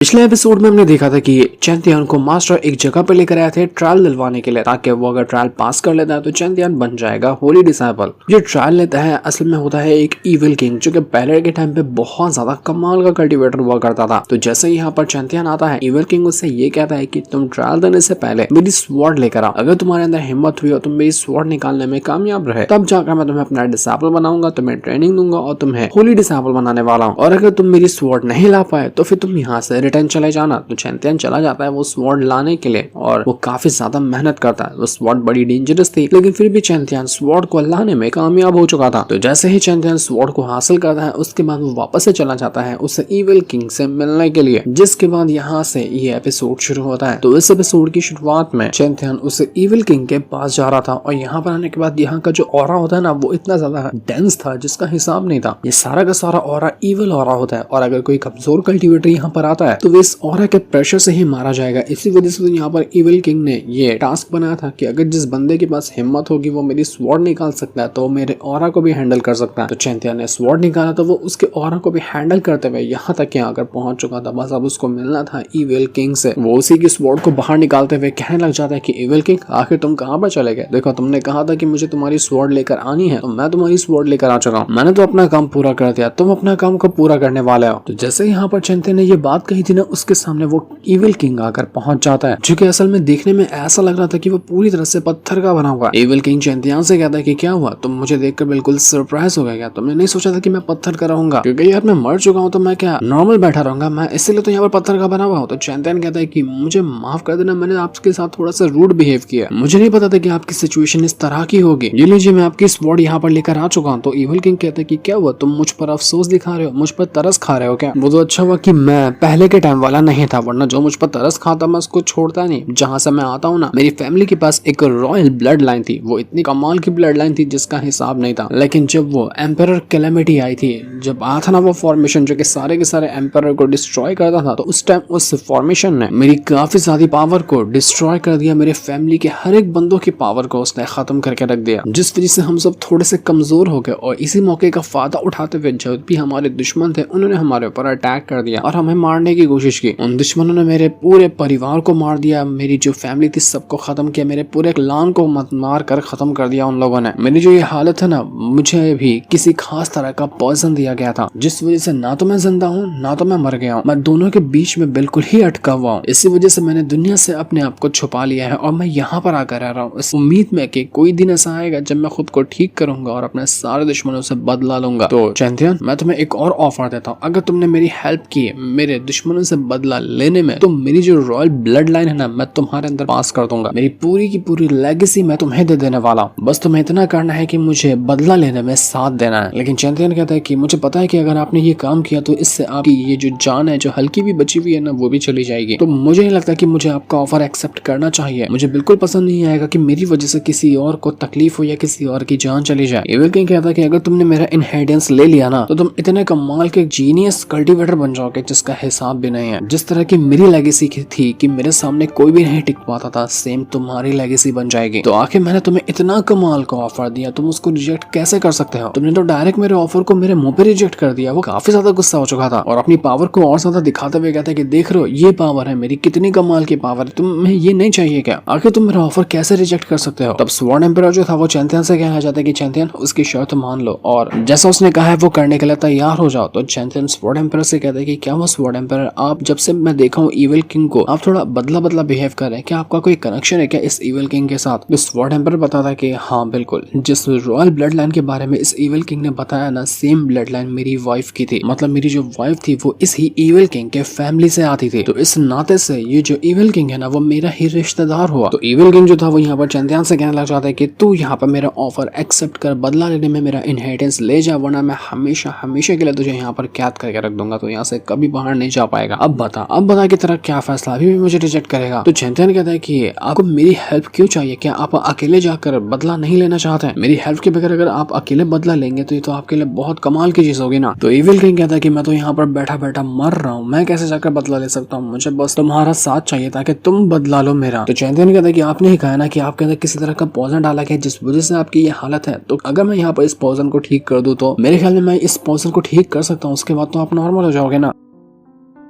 पिछले एपिसोड में हमने देखा था कि चैंतियन को मास्टर एक जगह पर लेकर आए थे ट्रायल दिलवाने के लिए, ताकि वो अगर ट्रायल पास कर लेता है तो चैंतियन बन जाएगा होली डिसाइपल। जो ट्रायल लेता है असल में होता है एक इविल किंग, जो कि पहले के टाइम पे बहुत ज्यादा कमाल का कल्टिवेटर हुआ करता था। तो जैसे ही यहाँ पर चैंतियन आता है, इविल किंग उससे ये कहता है कि तुम ट्रायल देने से पहले मेरी स्वॉर्ड लेकर आओ। अगर तुम्हारे अंदर हिम्मत हुई और तुम मेरी स्वॉर्ड निकालने में कामयाब रहे, तब जाकर मैं तुम्हें अपना डिसाइपल बनाऊंगा, तुम्हें ट्रेनिंग दूंगा और तुम्हें होली डिसाइपल बनाने वाला हूँ। और अगर तुम मेरी स्वॉर्ड नहीं ला पाए तो फिर तुम यहाँ से रिटर्न चले जाना। तो चैंतियन चला जाता है वो स्वॉर्ड लाने के लिए, और वो काफी ज्यादा मेहनत करता है। वो स्वॉर्ड बड़ी डेंजरस थी, लेकिन फिर भी चैंतियन स्वॉर्ड को लाने में कामयाब हो चुका था। तो जैसे ही चैंतियन स्वॉर्ड को हासिल करता है, उसके बाद वो वापस से चला जाता है उस इविल किंग से मिलने के लिए, जिसके बाद यहाँ से ये एपिसोड शुरू होता है। तो इस एपिसोड की शुरुआत में चैंतियन उस इविल किंग के पास जा रहा था, और यहाँ पर आने के बाद यहाँ का जो ऑरा होता है ना, वो इतना ज्यादा डेंस था जिसका हिसाब नहीं था। ये सारा का सारा ऑरा इविल ऑरा होता है, और अगर कोई कमजोर कल्टिवेटर यहाँ पर आता है तो वो इस ऑरा के प्रेशर से ही मारा जाएगा। इसी वजह से यहाँ पर इविल किंग ने ये टास्क बनाया था कि अगर जिस बंदे के पास हिम्मत होगी वो मेरी स्वॉर्ड निकाल सकता है, तो मेरे ऑरा को भी हैंडल कर सकता है। तो चैंतियन ने स्वॉर्ड निकाला, तो वो उसके ऑरा को भी हैंडल करते हुए यहाँ तक यहाँ आकर पहुंच चुका था। बस अब उसको मिलना था इविल किंग से। वो उसी की स्वॉर्ड को बाहर निकालते हुए कहने लग जाता है कि इविल किंग, आखिर तुम कहाँ पर चले गए? देखो, तुमने कहा था कि मुझे तुम्हारी स्वॉर्ड लेकर आनी है, तो मैं तुम्हारी स्वॉर्ड लेकर आ चुका हूँ। मैंने तो अपना काम पूरा कर दिया, तुम अपना काम को पूरा करने वाले हो। तो जैसे यहाँ पर चैंतियन ने ये बात कही थी ना, उसके सामने वो इविल किंग आकर पहुंच जाता है, जो कि असल में देखने में ऐसा लग रहा था कि वो पूरी तरह से पत्थर का बना हुआ है। इविल किंग चैंतियन से कहता है कि क्या हुआ, तुम मुझे देखकर बिल्कुल सरप्राइज हो गए क्या? तुमने नहीं सोचा था कि मैं पत्थर का रहूंगा? क्योंकि यार मैं मर चुका हूँ, तो मैं क्या नॉर्मल बैठा रहूंगा? मैं इसीलिए तो यहाँ पर पत्थर का बना हुआ हूँ। तो चैंतियन कहता है कि मुझे माफ कर देना, मैंने आपके साथ थोड़ा सा रूड बिहेव किया, मुझे नहीं पता था कि आपकी सिचुएशन इस तरह की होगी। ये लीजिए, मैं आपकी स्वॉर्ड यहाँ पर लेकर आ चुका हूँ। तो इविल किंग कहता है कि क्या हुआ, तुम मुझ पर अफसोस दिखा रहे हो, मुझ पर तरस खा रहे हो क्या? वो तो अच्छा हुआ कि मैं पहले के टाइम वाला नहीं था, वरना जो मुझ पर तरस खाता मैं उसको छोड़ता नहीं। जहाँ से मैं आता हूँ ना, मेरी फैमिली के पास एक रॉयल ब्लड लाइन थी, वो इतनी कमाल की ब्लड लाइन थी जिसका हिसाब नहीं था। लेकिन जब वो एम्परर कैलेमिटी आई थी, जब आया था ना वो फॉर्मेशन जो कि सारे के सारे एम्परर को डिस्ट्रॉय करता था, तो उस टाइम उस फॉर्मेशन ने मेरी काफी ज्यादा पावर को डिस्ट्रॉय कर दिया। मेरे फैमिली के हर एक बंदों की पावर को उसने खत्म करके रख दिया, जिस वजह से हम सब थोड़े से कमजोर हो गए। और इसी मौके का फायदा उठाते हुए जो भी हमारे दुश्मन थे, उन्होंने हमारे ऊपर अटैक कर दिया और हमें मारने की कोशिश की। उन दुश्मनों ने मेरे पूरे परिवार को मार दिया, मेरी जो फैमिली थी सबको खत्म किया, मेरे पूरे क्लान को मार कर खत्म कर दिया उन लोगों ने। मेरी जो ये हालत है ना, मुझे भी किसी खास तरह का पॉइजन दिया गया था, जिस वजह से ना तो मैं जिंदा हूँ ना तो मैं मर गया हूँ, मैं दोनों के बीच में बिल्कुल ही अटका हुआ हूँ। इसी वजह से मैंने दुनिया से अपने आप को छुपा लिया है, और मैं यहाँ पर आकर रह रहा हूँ इस उम्मीद में कि कोई दिन ऐसा आएगा जब मैं खुद को ठीक करूंगा और अपने सारे दुश्मनों से बदला लूंगा। तो चैंतियन, मैं तुम्हें एक और ऑफर देता हूँ, अगर तुमने मेरी हेल्प की मेरे दुश्मनों से बदला लेने में, तो मेरी जो रॉयल ब्लड लाइन है ना, मैं तुम्हारे अंदर पास कर दूंगा। मेरी पूरी की पूरी लेगेसी मैं तुम्हें दे देने वाला हूँ, बस तुम्हें इतना करना है कि मुझे बदला लेने में साथ देना है। लेकिन चैंतियन कहता है कि मुझे पता है कि अगर आपने ये काम किया तो इससे आपकी ये जो जान है, जो हल्की भी बची हुई है ना, वो भी चली जाएगी। तो मुझे नहीं लगता कि मुझे आपका ऑफर एक्सेप्ट करना चाहिए। मुझे बिल्कुल पसंद नहीं आएगा कि मेरी वजह से किसी और को तकलीफ हो या किसी और की जान चली जाए। इविल किंग कहता है कि अगर तुमने मेरा इनहेरिटेंस ले लिया ना, तो तुम इतने कमाल के जीनियस कल्टीवेटर बन जाओगे जिसका हिसाब भी नहीं है। जिस तरह की मेरी लेगेसी थी कि मेरे सामने कोई भी नहीं टिक पाता था, सेम तुम्हारी लेगेसी बन जाएगी। तो आखिर मैंने तुम्हें इतना कमाल का ऑफर दिया, तुम उसको रिजेक्ट कैसे कर सकते हो? तुमने तो डायरेक्ट मेरे ऑफर को मेरे मुंह पे रिजेक्ट कर दिया। वो काफी ज्यादा गुस्सा हो चुका था और अपनी पावर को और ज्यादा दिखाते हुए कहता है कि देख रहे हो, ये पावर है मेरी, कितनी कमाल की पावर है, तुम्हें ये नहीं चाहिए क्या? आखिर तुम मेरा ऑफर कैसे रिजेक्ट कर सकते हो? तब स्वॉर्ड एम्परर जो था वो चैंतियन से कहना चाहता है कि चैंतियन, उसकी शर्त मान लो और जैसा उसने कहा है वो करने के लिए तैयार हो जाओ। तो चैंतियन स्वॉर्ड एम्परर से कहता है कि क्या हुआ स्वॉर्ड एम्परर, आप जब से मैं देखा हूँ इविल किंग को, आप थोड़ा बदला बदला बिहेव कर रहे हैं, क्या आपका कोई कनेक्शन है क्या इस इविल किंग के साथ? तो स्वॉर्ड एम्परर बताता है कि हाँ बिल्कुल, जिस रॉयल ब्लड लाइन के बारे में इस इविल किंग ने बताया ना, सेम ब्लड लाइन मेरी वाइफ की थी। मतलब मेरी जो वाइफ थी वो इस ही इविल किंग के फैमिली से आती थी। तो इस नाते से ये जो इविल किंग है ना, वो मेरा ही रिश्तेदार हुआ। तो इविल किंग जो था वो यहाँ पर चैंतियन से कहने लग जाता है कि तू यहाँ पर मेरा ऑफर एक्सेप्ट कर, बदला लेने में मेरा इनहेरिटेंस ले जा, वरना मैं हमेशा हमेशा के लिए तुझे यहाँ पर कैद करके रख दूंगा, तो यहाँ से कभी बाहर नहीं जा पाएगा। अब बता कि तेरा क्या फैसला, अभी भी मुझे रिजेक्ट करेगा? तो चैंतियन कहता है कि आपको मेरी हेल्प क्यों चाहिए? क्या आप अकेले जाकर बदला नहीं लेना चाहते हैं? मेरी हेल्प के बगैर अगर आप अकेले बदला लेंगे तो ये तो आपके लिए बहुत कमाल की चीज होगी ना। तो इविल किंग कहता है कि मैं तो यहाँ पर बैठा बैठा मर रहा हूँ, मैं कैसे जाकर बदला ले सकता हूँ? मुझे बस तुम्हारा साथ चाहिए ताकि तुम बदला लो मेरा। तो चैंतियन कहता है कि आपने ही कहा ना कि आपके अंदर किसी तरह का पॉइजन डाला गया जिस वजह से आपकी ये हालत है, तो अगर मैं यहाँ पर इस पॉइजन को ठीक कर दूं तो मेरे ख्याल में मैं इस पॉइजन को ठीक कर सकता हूँ, उसके बाद तो आप नॉर्मल हो जाओगे ना।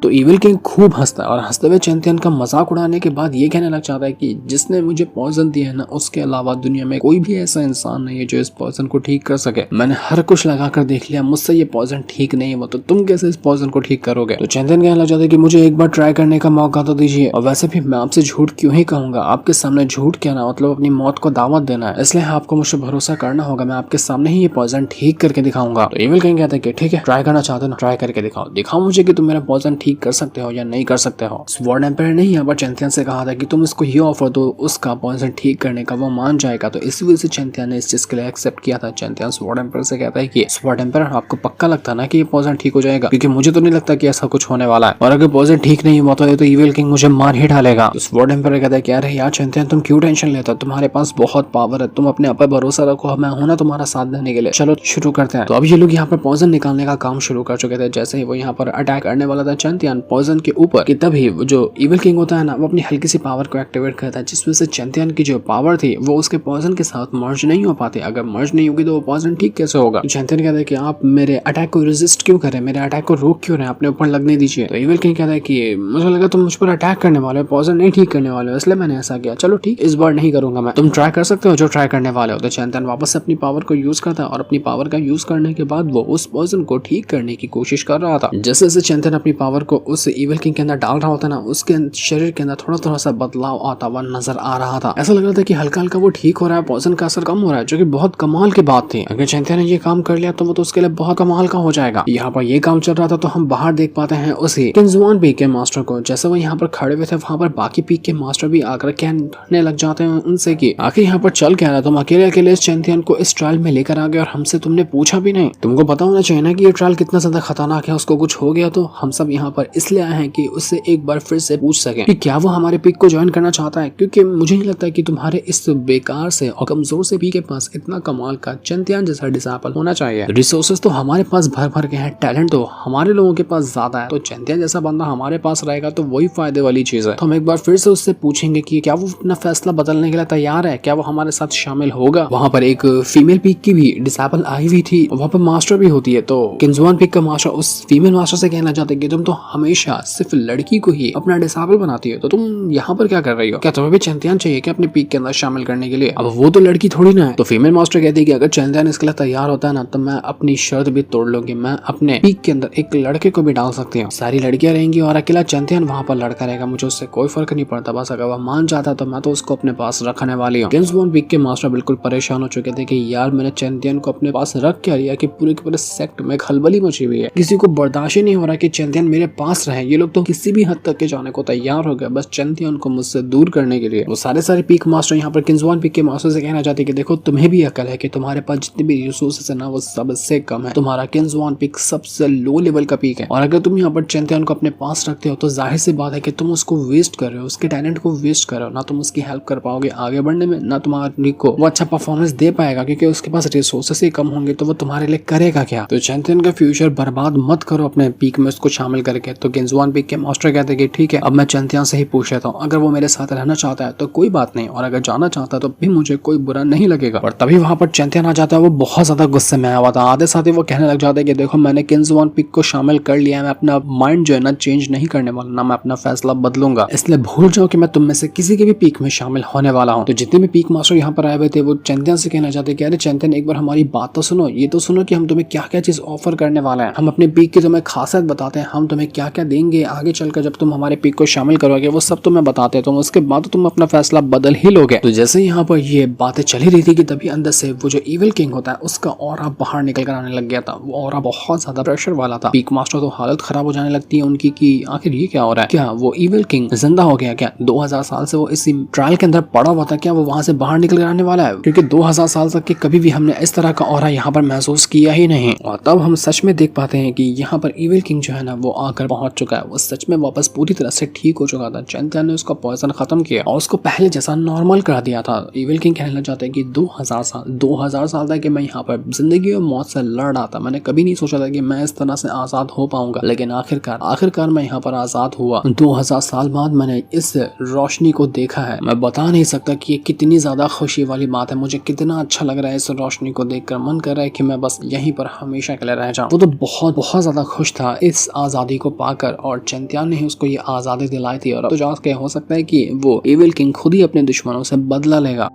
तो इविल किंग खूब हंसता है और हंसते हुए चैंपियन का मजाक उड़ाने के बाद ये कहने लग जाता है कि जिसने मुझे पॉइजन दिया है ना, उसके अलावा दुनिया में कोई भी ऐसा इंसान नहीं है जो इस पॉइजन को ठीक कर सके। मैंने हर कुछ लगा कर देख लिया, मुझसे ये पॉइजन ठीक नहीं है, तो तुम कैसे इस पॉइजन को ठीक करोगे। तो चैंपियन कहने लग जाता है कि मुझे एक बार ट्राई करने का मौका तो दीजिए, और वैसे भी मैं आपसे झूठ क्यों ही कहूंगा, आपके सामने झूठ कहना मतलब अपनी मौत को दावत देना है, इसलिए आपको मुझे भरोसा करना होगा, मैं आपके सामने ही ये पॉइजन ठीक करके दिखाऊंगा। तो इविल किंग कहता है कि ठीक है, ट्राई करना चाहते हो ना, ट्राई करके दिखाओ मुझे कि तुम मेरा पॉइजन ठीक कर सकते हो या नहीं कर सकते हो। स्वॉर्ड एम्पायर ने यहाँ पर चैंपियन से कहा था कि तुम इसको ये ऑफर दो, उसका पॉइजन ठीक करने का, वो मान जाएगा। तो इस वजह से चैंपियन ने इस चीज के लिए एक्सेप्ट किया था। चैंपियन स्वॉर्ड एम्पायर से कहता है कि स्वॉर्ड एम्पायर आपको पक्का लगता ना कि ये पॉइजन ठीक हो जाएगा, क्योंकि मुझे तो नहीं लगता कि ऐसा कुछ होने वाला है, और अगर पॉइजन ठीक नहीं हुआ तो इविल किंग मुझे मार ही डालेगा। तो स्वॉर्ड एम्पायर कहता है कि अरे यार चैंपियन, तुम क्यों टेंशन लेता, तुम्हारे पास बहुत पावर है, तुम अपने आप पर भरोसा रखो, मैं हूं ना तुम्हारा साथ देने के लिए, चलो शुरू करते हैं। तो अब ये लोग यहाँ पर पॉइजन निकालने का काम शुरू कर चुके थे। जैसे ही वो यहाँ पर अटैक करने वाला था चैंपियन पॉइजन के ऊपर, कि तभी जो इविल किंग होता है ना, वो अपनी हल्की सी पावर को एक्टिवेट करता है, जिस वजह से चैंपियन की जो पावर थी वो उसके पॉइजन के साथ मर्ज नहीं हो पाती। अगर मर्ज नहीं होगी तो वो पॉइजन ठीक कैसे होगा। चैंपियन कहता है कि आप मेरे अटैक को रेजिस्ट क्यों करें, मेरे अटैक को रोक क्यों रहे, अपने ऊपर लगने दीजिए। तो इविल किंग कहता है कि मुझे लगा तुम मुझ पर अटैक करने वाले हो, पॉइजन नहीं ठीक करने वाले हो, इसलिए मैंने ऐसा किया, चलो ठीक, इस बार नहीं करूंगा मैं, तुम ट्राई कर सकते हो जो ट्राई करने वाले हो। तो चैंपियन वापस से अपनी पावर को यूज करता है, और अपनी पावर का यूज करने के बाद वो उस पॉइजन को ठीक करने की कोशिश कर रहा था। जैसे जैसे चैंपियन अपनी पावर को उस इविल किंग के अंदर डाल रहा होता ना, उसके शरीर के अंदर थोड़ा थोड़ा सा बदलाव आता हुआ नजर आ रहा था। ऐसा लग रहा था कि हल्का हल्का वो ठीक हो रहा है, पॉइजन का असर कम हो रहा है, जो कि बहुत कमाल की बात थी। अगर चैंपियन ने ये काम कर लिया तो वो तो उसके लिए बहुत कमाल का हो जाएगा। यहाँ पर ये काम चल रहा था तो हम बाहर देख पाते हैं उसी किंगजुआन पीक के मास्टर को। जैसे वो यहाँ पर खड़े हुए थे, वहाँ पर बाकी पीक के मास्टर भी आकर कहने लग जाते हैं उनसे कि आखिर यहाँ पर चल क्या रहा, तुम अकेले अकेले इस चैंपियन को इस ट्रायल में लेकर आ गए और हमसे तुमने पूछा भी नहीं। तुमको पता होना चाहिए ना कि ये ट्रायल कितना ज्यादा खतरनाक है, उसको कुछ हो गया तो हम सब यहाँ पर इसलिए आए हैं कि उससे एक बार फिर से पूछ सकें कि क्या वो हमारे पीक को ज्वाइन करना चाहता है, क्योंकि मुझे नहीं लगता कि तुम्हारे इस बेकार से और कमजोर से पीक के पास इतना कमाल का चैंपियन जैसा डिसाइपल होना चाहिए। रिसोर्सेज तो हमारे पास भर भर के हैं, टैलेंट तो हमारे लोगों के पास ज्यादा है, तो चैंपियन जैसा बंदा हमारे पास रहेगा तो वही फायदे वाली चीज है। तो हम एक बार फिर से उससे पूछेंगे कि क्या वो अपना फैसला बदलने के लिए तैयार है, क्या वो हमारे साथ शामिल होगा। वहाँ पर एक फीमेल पीक की भी डिसाइपल आई हुई थी, वहाँ पर मास्टर भी होती है। तो किंगजुआन पीक का मास्टर उस फीमेल मास्टर से कहना चाहते हैं कि तुम तो हमेशा सिर्फ लड़की को ही अपना डिसाइपल बनाती हो, तो तुम यहाँ पर क्या कर रही हो, क्या तुम्हें भी चैंपियन चाहिए क्या अपने पीक के अंदर शामिल करने के लिए। अब वो तो लड़की थोड़ी ना है। तो फीमेल मास्टर कहती है कि अगर चैंपियन इसके लिए तैयार होता है ना, तो मैं अपनी शर्त भी तोड़ लूंगी, मैं अपने पीक के अंदर एक लड़के को भी डाल सकती हूँ, सारी लड़कियां रहेंगी और अकेला चैंपियन वहाँ पर लड़का रहेगा, मुझे उससे कोई फर्क नहीं पड़ता, बस अगर वह मान जाता तो मैं तो उसको अपने पास रखने वाली हूँ। किंगजुआन पीक के मास्टर बिल्कुल परेशान हो चुके थे कि यार मैंने चैंपियन को अपने पास रख क्या लिया कि पूरे के पूरे सेक्ट में खलबली मची हुई है, किसी को बर्दाश्त ही नहीं हो रहा कि चैंपियन मेरे पास रहे। ये लोग तो किसी भी हद तक के जाने को तैयार हो गए बस चैंपियन को मुझसे दूर करने के लिए। वो सारे पीक मास्टर यहाँ पर किंगजुआन पीक के मास्टर से कहना चाहते कि देखो तुम्हें भी अकल है कि तुम्हारे पास जितने भी रिसोर्सेस है ना वो सबसे कम है, तुम्हारा किंगजुआन पीक सबसे लो लेवल का पीक है, और अगर तुम यहाँ पर चैंपियन को अपने पास रखते हो तो जाहिर सी बात है कि तुम उसको वेस्ट कर रहे हो, उसके टैलेंट को वेस्ट कर रहे हो, ना तुम उसकी हेल्प कर पाओगे आगे बढ़ने में, ना तुम्हारे को वो अच्छा परफॉर्मेंस दे पाएगा, क्योंकि उसके पास रिसोर्सेस ही कम होंगे तो वो तुम्हारे लिए करेगा क्या। तो चैंपियन का फ्यूचर बर्बाद मत करो अपने पीक में उसको शामिल करके। तो किंगजुआन पीक के मास्टर कहते हैं कि ठीक है, अब मैं चैंपियन से ही पूछ लेता हूँ, अगर वो मेरे साथ रहना चाहता है तो कोई बात नहीं, और अगर जाना चाहता है तो भी मुझे कोई बुरा नहीं लगेगा। और तभी वहां पर चैंपियन आ जाता है, वो बहुत ज्यादा गुस्से में आया हुआ था। आधे साथ ही वो कहने लग जाता है कि देखो मैंने किंगजुआन पीक को शामिल कर लिया है, मैं अपना माइंड जो है ना चेंज नहीं करने वाला, ना मैं अपना फैसला बदलूंगा, इसलिए भूल जाओ कि मैं तुम में से किसी के भी पीक में शामिल होने वाला हूँ। तो जितने भी पीक मास्टर यहाँ पर आए हुए थे वो चैंपियन से कहना चाहते कि अरे चैंपियन एक बार हमारी बात तो सुनो, ये तो सुनो कि हम तुम्हें क्या क्या चीज ऑफर करने वाला है, हम अपने पीक की तुम्हें खासियत बताते हैं, हम तुम्हें क्या क्या देंगे आगे चलकर जब तुम हमारे पीक को शामिल करोगे, वो सब तुम्हें बताते हैं, तो उसके बाद तुम अपना फैसला बदल ही लोगे। तो जैसे यहाँ पर ये बातें चली रही थी कि तभी अंदर से वो जो इविल किंग होता है उसका ऑरा बाहर निकल कर आने लग गया था। वो ऑरा बहुत ज्यादा प्रेशर वाला था। पीक मास्टर तो हालत खराब हो जाने लगती है उनकी कि आखिर ये क्या हो रहा है, क्या वो इविल किंग जिंदा हो गया, क्या 2000 साल से वो इसी ट्रायल के अंदर पड़ा हुआ था, क्या वो वहां से बाहर निकल कर आने वाला है, क्योंकि 2000 साल तक के कभी भी हमने इस तरह का ऑरा यहाँ पर महसूस किया ही नहीं। और तब हम सच में देख पाते हैं कि यहाँ पर इविल किंग जो है ना वो आकर पहुंच चुका है, वो सच में वापस पूरी तरह से ठीक हो चुका था। चैंपियन ने उसका पॉइजन खत्म किया और उसको पहले जैसा नॉर्मल करा दिया था। इविल किंग कहने लग जाता है कि 2000 साल तक मैं यहाँ पर जिंदगी और मौत से लड़ रहा था, मैंने कभी नहीं सोचा था कि मैं इस तरह से आजाद हो पाऊंगा, लेकिन आखिरकार मैं यहाँ पर आजाद हुआ। 2000 साल बाद मैंने इस रोशनी को देखा है, मैं बता नहीं सकता कि ये कितनी ज्यादा खुशी वाली बात है, मुझे कितना अच्छा लग रहा है इस रोशनी को देखकर, मन कर रहा है कि मैं बस यहीं पर हमेशा के लिए रह जाऊं। वो तो बहुत ज्यादा खुश था इस आजादी को को पाकर और चैंतियन ने ही उसको ये आजादी दिलाई थी और अब तो जाके हो सकता है कि वो इविल किंग खुद ही अपने दुश्मनों से बदला लेगा।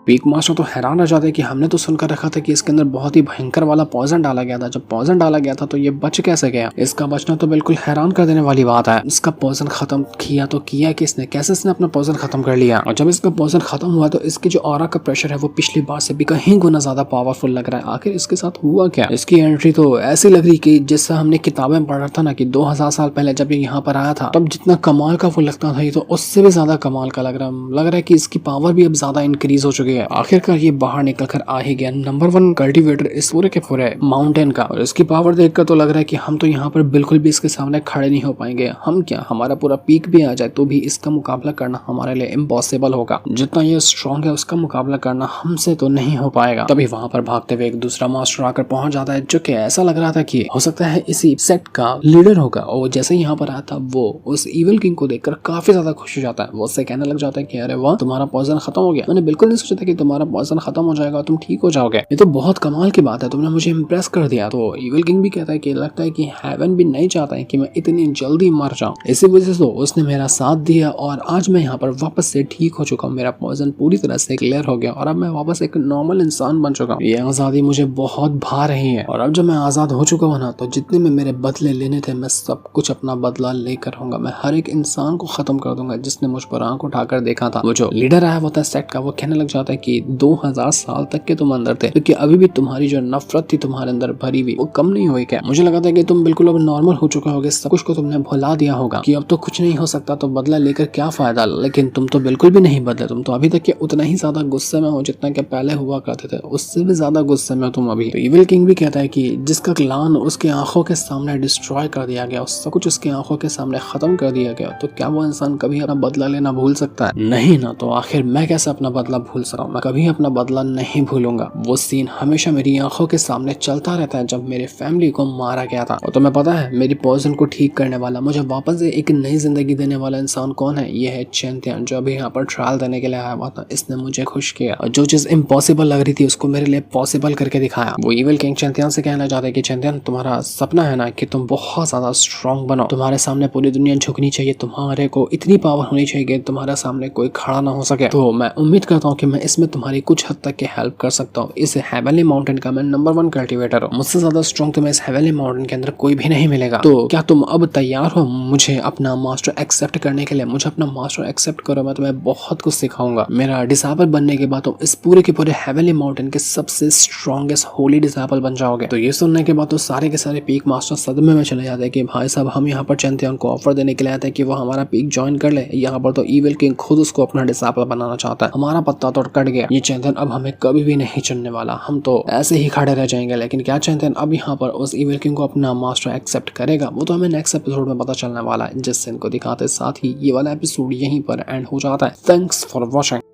पीक मास्टर तो हैरान रह जाते हैं कि हमने तो सुनकर रखा था कि इसके अंदर बहुत ही भयंकर वाला पॉइजन डाला गया था। जब पॉइजन डाला गया था तो ये बच कैसे गया? इसका बचना तो बिल्कुल हैरान कर देने वाली बात है। इसका पॉइजन खत्म किया तो किया किसने, कैसे इसने अपना पॉइजन खत्म कर लिया? और जब इसका पॉइजन खत्म हुआ तो इसकी जो ऑरा का प्रेशर है वो पिछली बार से भी कहीं गुना ज्यादा पावरफुल लग रहा है। आखिर इसके साथ हुआ क्या? इसकी एंट्री तो ऐसी लग रही कि जिससे हमने किताबें पढ़ा था ना कि 2000 साल पहले जब ये यहाँ पर आया था तब जितना कमाल का वो लगता था, ये तो उससे भी ज्यादा कमाल का लग रहा है कि इसकी पावर भी अब ज्यादा इंक्रीज हो चुकी है। आखिरकार ये बाहर निकल कर आ ही गया, नंबर 1 कल्टीवेटर इस पूरे के पूरे माउंटेन का। और इसकी पावर देखकर तो लग रहा है कि हम तो यहाँ पर बिल्कुल भी इसके सामने खड़े नहीं हो पाएंगे। हम क्या, हमारा पूरा पीक भी आ जाए तो भी इसका मुकाबला करना हमारे लिए इम्पॉसिबल होगा। जितना ये स्ट्रॉन्ग है उसका मुकाबला करना हमसे तो नहीं हो पाएगा। तभी वहां पर भागते हुए एक दूसरा मास्टर आकर पहुंच जाता है जो कि ऐसा लग रहा था कि हो सकता है इसी सेट का लीडर होगा। और जैसे ही यहाँ पर आया था वो उस इविल किंग को देखकर काफी ज्यादा खुश हो जाता है। वो उससे कहने लग जाता है कि अरे वाह, तुम्हारा पॉइजन खत्म हो गया। मैंने बिल्कुल नहीं सोचा था कि तुम्हारा पॉइजन खत्म हो जाएगा, तुम ठीक हो जाओगे। ये तो बहुत कमाल की बात है, तुमने मुझे इम्प्रेस कर दिया। तो इविल किंग भी कहता है कि लगता है कि हेवन भी नहीं चाहता है कि मैं इतनी जल्दी मर जाऊं। इसी वजह से उसने मेरा साथ दिया और आज मैं यहाँ पर वापस से ठीक हो चुका हूँ। मेरा पॉइजन पूरी तरह से क्लियर हो गया और अब मैं वापस एक नॉर्मल इंसान बन चुका हूँ। ये आजादी मुझे बहुत भा रही है और अब जब मैं आजाद हो चुका हूँ ना तो जितने में मेरे बदले लेने थे मैं सब कुछ अपना बदला लेकर रहूंगा। मैं हर एक इंसान को खत्म कर दूंगा जिसने मुझ पर आंख उठाकर देखा था। वो जो लीडर आया होता है सेट का, वो कहने लग जाता है कि 2000 साल तक के तुम अंदर थे, क्योंकि अभी भी तुम्हारी जो नफरत थी तुम्हारे अंदर भरी हुई वो कम नहीं हुई क्या? मुझे लगा था कि तुम बिल्कुल अब नॉर्मल हो चुके होगे, सब कुछ को तुमने भुला दिया होगा कि अब तो कुछ नहीं हो सकता तो बदला लेकर क्या फायदा। लेकिन तुम तो बिल्कुल भी नहीं बदले, तुम तो अभी तक के उतना ही ज्यादा गुस्से में हो जितना कि पहले हुआ करते थे, उससे भी ज्यादा गुस्से में तुम अभी। तो इविल किंग भी कहता है कि जिसका क्लान उसके आंखों के सामने डिस्ट्रॉय कर दिया गया, सब कुछ उसके आंखों के सामने खत्म कर दिया गया, तो क्या वो इंसान कभी अपना बदला लेना भूल सकता है? नहीं ना। तो आखिर मैं कैसे अपना बदला भूल सकता हूँ? मैं कभी अपना बदला नहीं भूलूंगा। वो सीन हमेशा मेरी आंखों के सामने चलता रहता है जब मेरे फैमिली को मारा गया था। और तुम्हें पता है मेरी पॉइजन को ठीक करने वाला, मुझे वापस से एक नई जिंदगी देने वाला इंसान कौन है? ये है चैंतियन, जो अभी यहाँ पर ट्रायल देने के लिए आया हुआ था। इसने मुझे खुश किया और जो चीज इम्पॉसिबल लग रही थी उसको मेरे लिए पॉसिबल करके दिखाया। वो इविल किंग चैंतियन से कहना चाहता है कि चैंतियन, तुम्हारा सपना है ना कि तुम बहुत ज्यादा स्ट्रॉन्ग बनो, तुम्हारे सामने पूरी दुनिया झुकनी चाहिए, तुम्हारे को इतनी पावर होनी चाहिए कि तुम्हारे सामने कोई खड़ा ना हो सके। तो मैं उम्मीद करता हूँ कि मैं इसमें तुम्हारी कुछ हद तक की हेल्प कर सकता हूँ। इस हेवनली माउंटेन का मैं नंबर 1 कल्टीवेटर हूँ, मुझसे ज्यादा स्ट्रॉन्ग तुम्हें इस हेवनली माउंटेन के अंदर कोई भी नहीं मिलेगा। तो क्या तुम अब तैयार हो मुझे अपना मास्टर एक्सेप्ट करने के लिए? मुझे अपना मास्टर एक्सेप्ट करो, मैं तुम्हें बहुत कुछ सिखाऊंगा। मेरा डिसाइबल बनने के बाद तुम इस पूरे के पूरे हेवनली माउंटेन के सबसे स्ट्रॉन्गेस्ट होली डिसाइबल बन जाओगे। तो ये सुनने के बाद तो सारे के सारे पीक मास्टर सदमे में चले जाते हैं कि भाई साहब, हम यहाँ पर चैंतियन को ऑफर देने के लिए आते हैं कि वो हमारा पीक ज्वाइन कर ले। यहाँ पर तो इविल किंग खुद उसको अपना डिसाइबल बनाना चाहता है। हमारा पत्ता तो कट गया, ये चैंतियन अब हमें कभी भी नहीं चुनने वाला, हम तो ऐसे ही खड़े रह जाएंगे। लेकिन क्या चैंतियन अब यहाँ पर उस इविल किंग को अपना मास्टर एक्सेप्ट करेगा? वो तो हमें नेक्स्ट एपिसोड में पता चलने वाला है, जिससे इनको दिखाते साथ ही ये वाला एपिसोड यहीं पर एंड हो जाता है। Thanks for watching.